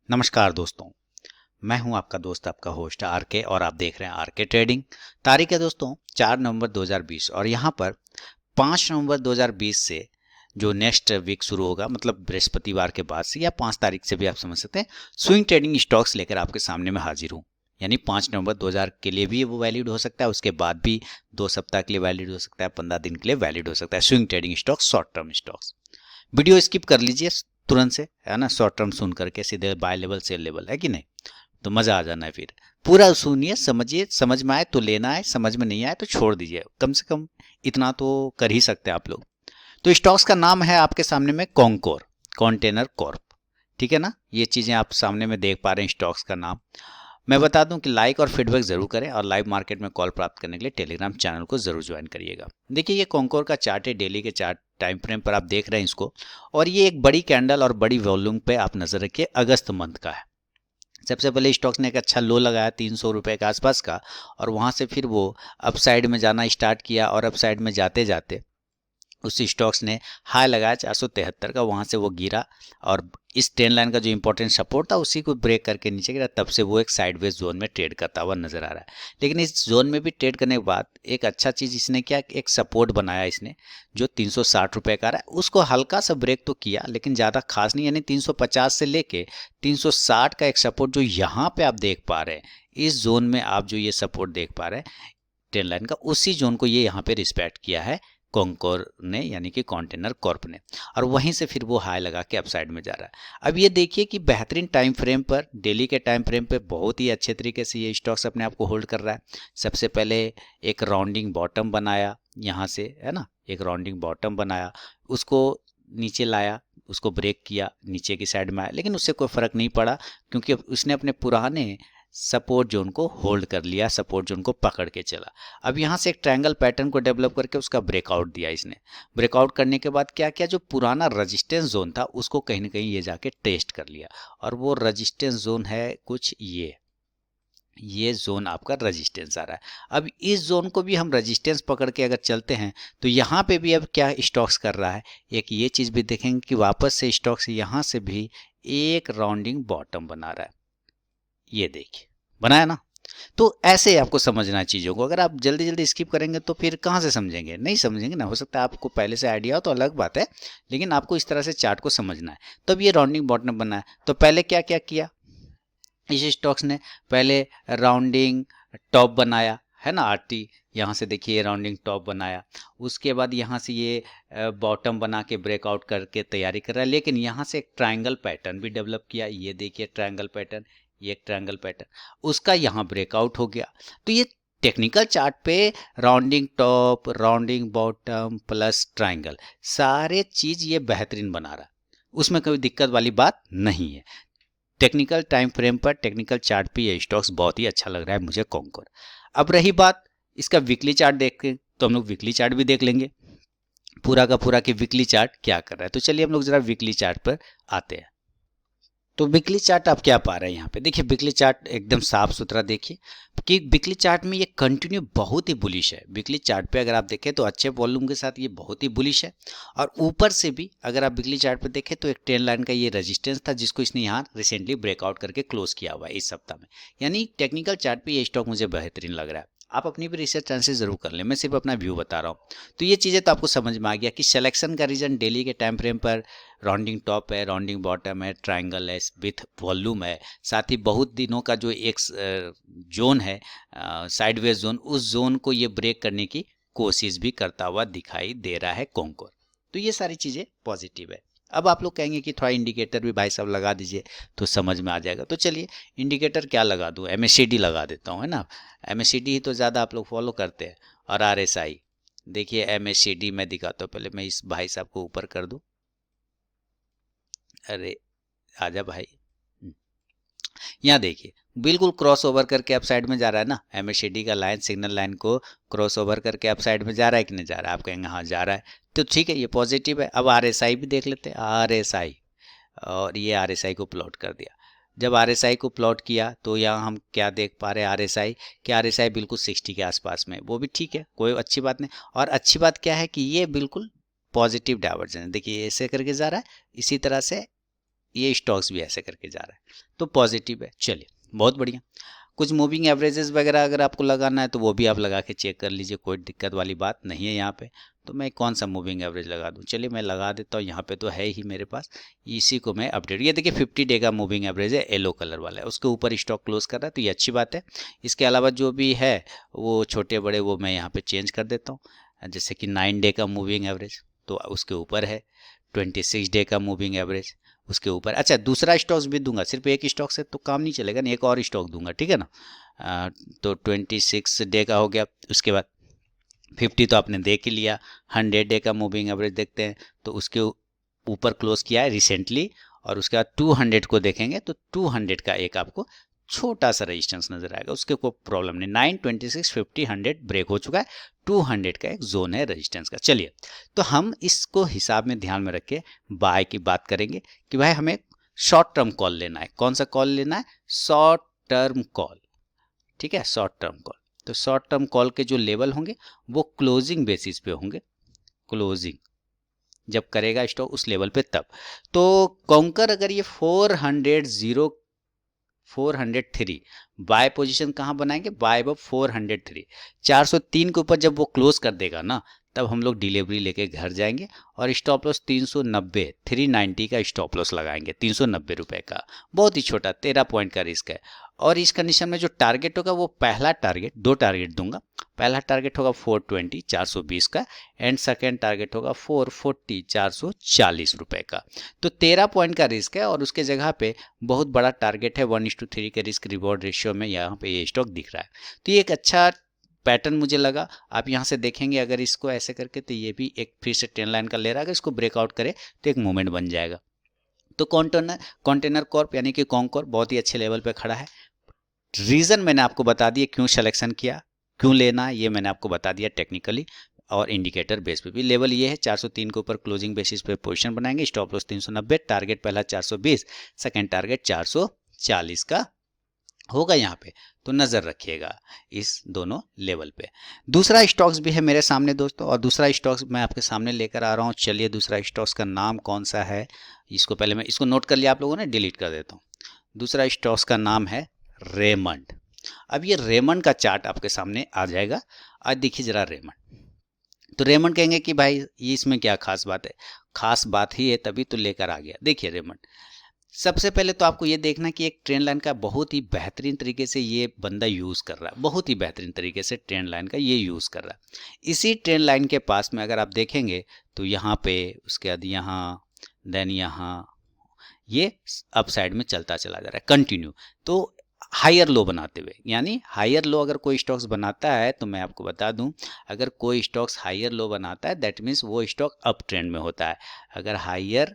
नमस्कार दोस्तों, मैं हूं आपका दोस्त आपका होस्ट आरके और आप देख रहे हैं आरके ट्रेडिंग। तारीख है दोस्तों 4 नवंबर 2020 और यहां पर 5 नवंबर 2020 से जो नेक्स्ट वीक शुरू होगा, मतलब बृहस्पतिवार के बाद से या 5 तारीख से भी आप समझ सकते हैं, स्विंग ट्रेडिंग स्टॉक्स लेकर आपके सामने मैं हाजिर हूं। यानी 5 नवंबर 2000 के लिए भी वो वैलिड हो सकता है, उसके बाद भी 2 सप्ताह के लिए वैलिड हो सकता है, 15 दिन के लिए वैलिड हो सकता है। Swing trading stocks, short term stocks. Video skip कर लीजिए तुरंत से, है ना। शॉर्ट टर्म सुन करके सीधे बाय लेवल सेल लेवल, है कि नहीं? तो मजा आ जाना है। फिर पूरा सुनिए, समझिए, समझ में आए तो लेना है, समझ में नहीं आए तो छोड़ दीजिए। कम से कम इतना तो कर ही सकते हैं आप लोग। तो स्टॉक्स का नाम है आपके सामने में कॉन्कोर कंटेनर कॉर्प, ठीक है ना। ये चीजें आप सामने में देख पा रहे हैं, स्टॉक्स का नाम। मैं बता दूं कि लाइक और फीडबैक जरूर करें और लाइव मार्केट में कॉल प्राप्त करने के लिए टेलीग्राम चैनल को जरूर ज्वाइन करिएगा। देखिए, ये कॉन्कोर का चार्ट है, डेली के चार्ट टाइम फ्रेम पर आप देख रहे हैं इसको। और ये एक बड़ी कैंडल और बड़ी वॉल्यूम पे आप नजर रखिए, अगस्त मंथ का है। सबसे पहले स्टॉक्स ने एक अच्छा लो लगाया 300 रुपए के आसपास का, और वहां से फिर वो अपसाइड में जाना स्टार्ट किया, और अपसाइड में जाते जाते उस स्टॉक्स ने हाई लगाया 473 का, वहां से वो गिरा और इस ट्रेंड लाइन का जो इंपॉर्टेंट सपोर्ट था उसी को ब्रेक करके नीचे गिरा। तब से वो एक साइडवेज जोन में ट्रेड करता हुआ नजर आ रहा है। लेकिन इस जोन में भी ट्रेड करने के बाद एक अच्छा चीज इसने किया, एक सपोर्ट बनाया इसने जो 360 रुपए का रहा है। उसको हल्का सा ब्रेक तो किया, लेकिन ज्यादा खास नहीं। यानी 350 से लेके 360 का एक सपोर्ट जो यहाँ पे आप देख पा रहे हैं, इस जोन में आप जो ये सपोर्ट देख पा रहे हैं ट्रेंड लाइन का, उसी जोन को ये यहाँ पे रिस्पेक्ट किया है कॉन्कोर ने, यानी कि कंटेनर कॉर्प ने। और वहीं से फिर वो हाई लगा के अपसाइड में जा रहा है। अब ये देखिए कि बेहतरीन टाइम फ्रेम पर, डेली के टाइम फ्रेम पे बहुत ही अच्छे तरीके से ये स्टॉक्स अपने आप को होल्ड कर रहा है। सबसे पहले एक राउंडिंग बॉटम बनाया यहाँ से, है ना। एक राउंडिंग बॉटम बनाया, उसको नीचे लाया, उसको ब्रेक किया, नीचे की साइड में आया, लेकिन उससे कोई फर्क नहीं पड़ा क्योंकि उसने अपने पुराने सपोर्ट जोन को होल्ड कर लिया, सपोर्ट जोन को पकड़ के चला। अब यहाँ से एक ट्रायंगल पैटर्न को डेवलप करके उसका ब्रेकआउट दिया इसने। ब्रेकआउट करने के बाद क्या किया, जो पुराना रजिस्टेंस जोन था उसको कहीं ना कहीं ये जाके टेस्ट कर लिया, और वो रजिस्टेंस जोन है कुछ ये जोन आपका रजिस्टेंस आ रहा है। अब इस जोन को भी हम रजिस्टेंस पकड़ के अगर चलते हैं तो यहाँ पे भी अब क्या स्टॉक्स कर रहा है, एक ये चीज भी देखेंगे कि वापस से स्टॉक्स यहाँ से भी एक राउंडिंग बॉटम बना रहा है। ये देखिए, बनाया ना। तो ऐसे आपको समझना है चीज़ों को। अगर आप जल्दी जल्दी स्किप करेंगे तो फिर कहाँ से समझेंगे, नहीं समझेंगे ना। हो सकता है आपको पहले से आइडिया हो तो अलग बात है, लेकिन आपको इस तरह से चार्ट को समझना है। तब ये राउंडिंग बॉटम बना है। तो पहले क्या क्या किया इस स्टॉक्स ने, पहले राउंडिंग टॉप बनाया, है ना। आरटी यहाँ से देखिए राउंडिंग टॉप बनाया, उसके बाद यहाँ से ये बॉटम बना के ब्रेकआउट करके तैयारी कर रहा है। लेकिन यहाँ से एक ट्रायंगल पैटर्न भी डेवलप किया, ये देखिए ट्रायंगल पैटर्न, ये एक ट्रायंगल पैटर्न, उसका यहाँ ब्रेकआउट हो गया। तो ये टेक्निकल चार्ट पे rounding top, rounding bottom plus triangle, सारे चीज ये बेहतरीन बना रहा है, उसमें कोई दिक्कत वाली बात नहीं है। टेक्निकल टाइम फ्रेम पर, टेक्निकल चार्ट पे ये स्टॉक्स बहुत ही अच्छा लग रहा है मुझे, कॉन्कोर। अब रही बात इसका वीकली चार्ट देखते हैं, तो हम लोग वीकली चार्ट भी देख लेंगे पूरा का पूरा कि वीकली चार्ट क्या कर रहा है। तो चलिए हम लोग जरा वीकली चार्ट पर आते हैं। तो वीकली चार्ट आप क्या पा रहे हैं यहाँ पे, देखिए वीकली चार्ट एकदम साफ सुथरा। देखिए कि वीकली चार्ट में ये कंटिन्यू बहुत ही बुलिश है। वीकली चार्ट पे अगर आप देखें तो अच्छे वॉल्यूम के साथ ये बहुत ही बुलिश है। और ऊपर से भी अगर आप वीकली चार्ट पे देखें तो एक ट्रेंड लाइन का ये रेजिस्टेंस था जिसको इसने यहाँ रिसेंटली ब्रेकआउट करके क्लोज किया हुआ है इस सप्ताह में। यानी टेक्निकल चार्ट पे ये स्टॉक मुझे बेहतरीन लग रहा है। आप अपनी भी रिसर्च चांसेस जरूर कर लें, मैं सिर्फ अपना व्यू बता रहा हूँ। तो ये चीज़ें तो आपको समझ में आ गया कि सिलेक्शन का रीजन डेली के टाइम फ्रेम पर राउंडिंग टॉप है, राउंडिंग बॉटम है, ट्रायंगल है विथ वॉल्यूम है, साथ ही बहुत दिनों का जो एक जोन है साइडवेज जोन, उस जोन को ये ब्रेक करने की कोशिश भी करता हुआ दिखाई दे रहा है कॉन्कोर। तो ये सारी चीज़ें पॉजिटिव है। अब आप लोग कहेंगे कि थोड़ा इंडिकेटर भी भाई साहब लगा दीजिए तो समझ में आ जाएगा। तो चलिए इंडिकेटर क्या लगा दूँ, MACD लगा देता हूँ, है ना। MACD ही तो ज़्यादा आप लोग फॉलो करते हैं, और RSI। देखिए MACD मैं दिखाता हूँ, पहले मैं इस भाई साहब को ऊपर कर दूँ। अरे आजा भाई। यहाँ देखिए बिल्कुल क्रॉस ओवर करके अप साइड में जा रहा है ना। MACD का लाइन सिग्नल लाइन को क्रॉस ओवर करके अप साइड में जा रहा है कि नहीं जा रहा है, आप कहेंगे हाँ जा रहा है, तो ठीक है, ये पॉजिटिव है। अब RSI भी देख लेते हैं, RSI, और ये RSI को प्लॉट कर दिया। जब RSI को प्लॉट किया तो यहाँ हम क्या देख पा रहे हैं, RSI कि RSI बिल्कुल 60 के आसपास में, वो भी ठीक है, कोई अच्छी बात नहीं। और अच्छी बात क्या है कि ये बिल्कुल पॉजिटिव डाइवर्जन है। देखिए ऐसे करके जा रहा है, इसी तरह से ये स्टॉक्स भी ऐसे करके जा रहा है, तो पॉजिटिव है। चलिए बहुत बढ़िया। कुछ मूविंग एवरेजेस वगैरह अगर आपको लगाना है तो वो भी आप लगा के चेक कर लीजिए, कोई दिक्कत वाली बात नहीं है यहाँ पे। तो मैं कौन सा मूविंग एवरेज लगा दूँ, चलिए मैं लगा देता हूँ, यहाँ पे तो है ही मेरे पास, इसी को मैं अपडेट। ये देखिए 50 डे का मूविंग एवरेज है, येलो कलर वाला है, उसके ऊपर स्टॉक क्लोज कर रहा है, तो ये अच्छी बात है। इसके अलावा जो भी है वो छोटे बड़े वो मैं यहाँ पे चेंज कर देता हूँ, जैसे कि 9 डे का मूविंग एवरेज तो उसके ऊपर है, 26 डे का मूविंग एवरेज उसके ऊपर। अच्छा दूसरा स्टॉक्स भी दूंगा, सिर्फ एक स्टॉक से तो काम नहीं चलेगा ना, एक और स्टॉक दूंगा, ठीक है ना। तो 26 डे का हो गया। उसके बाद 50 तो आपने देख ही लिया। 100 डे का मूविंग एवरेज देखते हैं, तो उसके ऊपर क्लोज किया है रिसेंटली। और उसके बाद 200 को देखेंगे तो 200 का एक आपको छोटा सा रेजिस्टेंस नजर आएगा, उसके कोई प्रॉब्लम नहीं। 9, 26, 50, 100 ब्रेक हो चुका है, 200 का एक जोन है रेजिस्टेंस का। चलिए तो हम इसको हिसाब में ध्यान में रख के बाय की बात करेंगे कि भाई हमें शॉर्ट टर्म कॉल लेना है। कौन सा कॉल लेना है, शॉर्ट टर्म कॉल, ठीक है, शॉर्ट टर्म कॉल। तो शॉर्ट टर्म कॉल के जो लेवल होंगे वो क्लोजिंग बेसिस पे होंगे, क्लोजिंग जब करेगा स्टॉक उस लेवल पे तब। तो काउंटर अगर ये 403 बाय पोजीशन कहाँ बनाएंगे, बाय अब 403, 403 के ऊपर जब वो क्लोज कर देगा ना, तब हम लोग डिलीवरी लेके घर जाएंगे और स्टॉप लॉस 390, 390 का स्टॉप लॉस लगाएंगे, 390 रुपए का, बहुत ही छोटा 13 पॉइंट का रिस्क है। और इस कंडीशन में जो टारगेट होगा वो पहला टारगेट, दो टारगेट दूंगा, पहला टारगेट होगा 420 420 का, एंड सेकेंड टारगेट होगा 440 440 रुपए का। तो 13 पॉइंट का रिस्क है और उसके जगह पे बहुत बड़ा टारगेट है 1:3 के रिस्क रिवॉर्ड रेशियो में, यहाँ पे ये स्टॉक दिख रहा है। तो ये एक अच्छा पैटर्न मुझे लगा। आप यहाँ से देखेंगे अगर इसको ऐसे करके, तो ये भी एक फिर से ट्रेंड लाइन का ले रहा है, अगर इसको ब्रेकआउट करे तो एक मूवमेंट बन जाएगा। तो कंटेनर कॉर्प यानी कि कॉन्कॉर्प बहुत ही अच्छे लेवल पे खड़ा है। रीजन मैंने आपको बता दिया क्यों सिलेक्शन किया, क्यों लेना, ये मैंने आपको बता दिया टेक्निकली और इंडिकेटर बेस पे भी। लेवल ये है 403 के ऊपर क्लोजिंग बेसिस पे पोजीशन बनाएंगे, स्टॉप लॉस 390, टारगेट पहला 420, सेकंड टारगेट 440 का होगा यहाँ पे, तो नजर रखिएगा इस दोनों लेवल पे। दूसरा स्टॉक्स भी है मेरे सामने दोस्तों, और दूसरा स्टॉक्स मैं आपके सामने लेकर आ रहा हूँ। चलिए दूसरा स्टॉक्स का नाम कौन सा है, इसको पहले मैं इसको नोट कर लिया आप लोगों ने, डिलीट कर देता हूँ। दूसरा स्टॉक्स का नाम है रेमंड। अब ये रेमंड का चार्ट आपके सामने आ जाएगा। आज देखिए जरा रेमंड, तो रेमंड कहेंगे कि भाई ये इसमें क्या खास बात है, खास बात ही है तभी तो लेकर आ गया। देखिए रेमंड, सबसे पहले तो आपको ये देखना कि एक ट्रेंड लाइन का बहुत ही बेहतरीन तरीके से ये बंदा यूज कर रहा है, बहुत ही बेहतरीन तरीके से ट्रेंड लाइन का ये यूज कर रहा है। इसी ट्रेंड लाइन के पास में अगर आप देखेंगे तो यहाँ पे, उसके बाद यहाँ, देन यहाँ, ये अप साइड में चलता चला जा रहा है कंटिन्यू, तो हायर लो बनाते हुए, यानी हायर लो अगर कोई स्टॉक्स बनाता है तो मैं आपको बता दूं, अगर कोई स्टॉक्स हायर लो बनाता है दैट मीन्स वो स्टॉक अप ट्रेंड में होता है। अगर हायर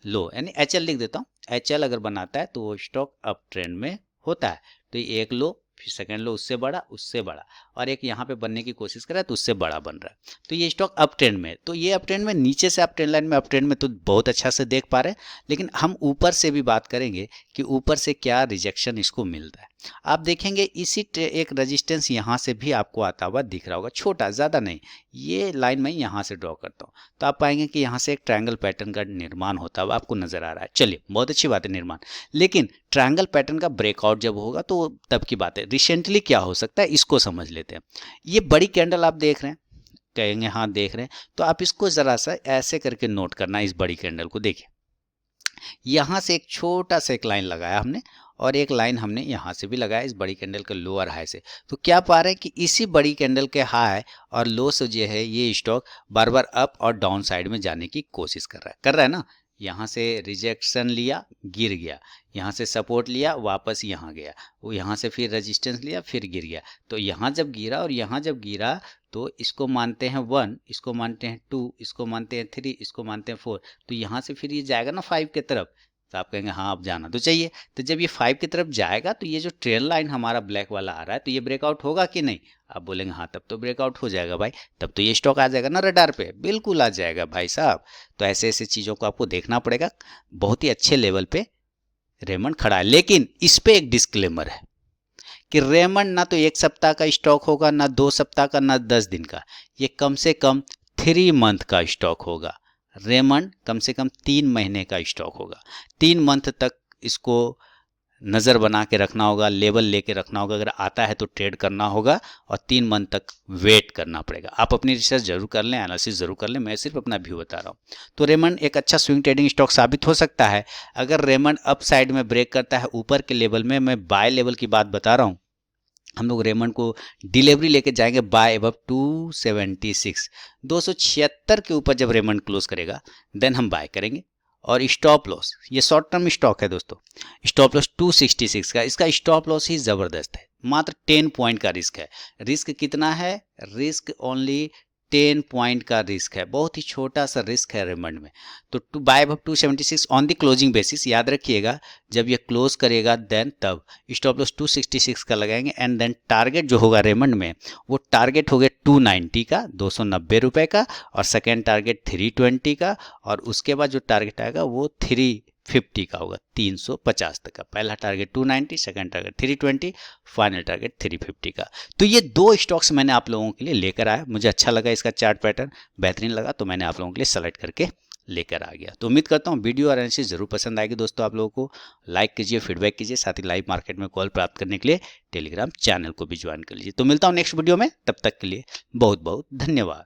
लो यानी HL लिख देता हूँ, HL अगर बनाता है तो वो स्टॉक अप ट्रेंड में होता है। तो ये एक लो, फिर सेकंड लो, उससे बड़ा, उससे बड़ा, और एक यहाँ पे बनने की कोशिश कर रहा है तो उससे बड़ा बन रहा है, तो ये स्टॉक अप ट्रेंड में। तो ये अप ट्रेंड में, नीचे से आप ट्रेंड लाइन में अप ट्रेंड में तो बहुत अच्छा से देख पा रहे हैं, लेकिन हम ऊपर से भी बात करेंगे कि ऊपर से क्या रिजेक्शन इसको मिलता है। आप देखेंगे इसी एक रेजिस्टेंस यहाँ से भी आपको आता हुआ दिख रहा होगा, छोटा, ज़्यादा नहीं, ये लाइन मैं यहाँ से ड्रॉ करता हूँ, तो आप पाएंगे कि यहाँ से एक ट्रायंगल पैटर्न का निर्माण होता हुआ आपको नजर आ रहा है। चलिए बहुत अच्छी बात है निर्माण, लेकिन ट्रायंगल पैटर्न का ब्रेकआउट जब होगा तो तब की बात है। रिसेंटली क्या हो सकता है इसको समझ लेते हैं। ये बड़ी कैंडल आप देख रहे हैं, कहेंगे हाँ देख रहे हैं, तो आप इसको जरा सा ऐसे करके नोट करना, इस बड़ी कैंडल को देखिए, यहाँ से एक छोटा सा एक लाइन लगाया हमने, और एक लाइन हमने यहाँ से भी लगाया इस बड़ी कैंडल के लोअर हाई से। तो क्या पा रहे हैं कि इसी बड़ी कैंडल के हाई और लो से जो है ये स्टॉक बार बार अप और डाउन साइड में जाने की कोशिश कर रहा है ना। यहाँ से रिजेक्शन लिया, गिर गया, यहाँ से सपोर्ट लिया, वापस यहाँ गया, वो यहाँ से फिर रेजिस्टेंस लिया, फिर गिर गया। तो यहाँ जब गिरा और यहाँ जब गिरा तो इसको मानते हैं 1, इसको मानते हैं 2, इसको मानते हैं 3, इसको मानते हैं 4, तो यहाँ से फिर ये जाएगा ना 5 की तरफ। तो आप कहेंगे हाँ अब जाना तो चाहिए। तो जब ये 5 की तरफ जाएगा तो ये जो ट्रेंड लाइन हमारा ब्लैक वाला आ रहा है, तो ये ब्रेकआउट होगा कि नहीं, आप बोलेंगे हाँ तब तो ब्रेकआउट हो जाएगा भाई, तब तो ये स्टॉक आ जाएगा ना रडार पे, बिल्कुल आ जाएगा भाई साहब। तो ऐसे ऐसे चीज़ों को आपको देखना पड़ेगा। बहुत ही अच्छे लेवल पे रेमंड खड़ा है, लेकिन इस पे एक डिस्क्लेमर है कि रेमंड ना तो 1 सप्ताह का स्टॉक होगा, ना 2 सप्ताह का, ना 10 दिन का, ये कम से कम 3 मंथ का स्टॉक होगा। रेमंड कम से कम 3 महीने का स्टॉक होगा। 3 मंथ तक इसको नज़र बना के रखना होगा, लेवल लेके रखना होगा। अगर आता है तो ट्रेड करना होगा और 3 मंथ तक वेट करना पड़ेगा। आप अपनी रिसर्च जरूर कर लें, एनालिसिस जरूर कर लें, मैं सिर्फ अपना व्यू बता रहा हूँ। तो रेमंड एक अच्छा स्विंग ट्रेडिंग स्टॉक साबित हो सकता है। अगर रेमंड अप साइड में ब्रेक करता है ऊपर के लेवल में, मैं बाय लेवल की बात बता रहा हूँ, हम लोग रेमंड को डिलीवरी लेके जाएंगे बाय अबव 276, 276 के ऊपर जब रेमंड क्लोज करेगा देन हम बाय करेंगे। और स्टॉप लॉस, ये शॉर्ट टर्म स्टॉक है दोस्तों, स्टॉप लॉस 266 का, इसका स्टॉप लॉस ही जबरदस्त है। मात्र 10 पॉइंट का रिस्क है। रिस्क कितना है? रिस्क ओनली 10 पॉइंट का रिस्क है, बहुत ही छोटा सा रिस्क है रेमंड में। तो to buy above 276 on the closing basis, याद रखिएगा जब ये क्लोज करेगा देन तब स्टॉप लॉस 266 का लगाएंगे। एंड देन टारगेट जो होगा रेमंड में, वो टारगेट हो गया 290 का, 290 रुपए का, और सेकेंड टारगेट 320 का, और उसके बाद जो टारगेट आएगा वो 350 का होगा, 350 तक का। पहला target 290, second target 320, final target 350 का। तो ये 2 स्टॉक्स मैंने आप लोगों के लिए लेकर आया। मुझे अच्छा लगा, इसका चार्ट पैटर्न बेहतरीन लगा, तो मैंने आप लोगों के लिए सेलेक्ट करके लेकर आ गया। तो उम्मीद करता हूँ वीडियो और एनालिसिस जरूर पसंद आएगी दोस्तों। आप लोगों को लाइक कीजिए, फीडबैक कीजिए, साथ ही लाइव मार्केट में कॉल प्राप्त करने के लिए टेलीग्राम चैनल को भी ज्वाइन कर लीजिए। तो मिलता हूँ नेक्स्ट वीडियो में, तब तक के लिए बहुत बहुत धन्यवाद।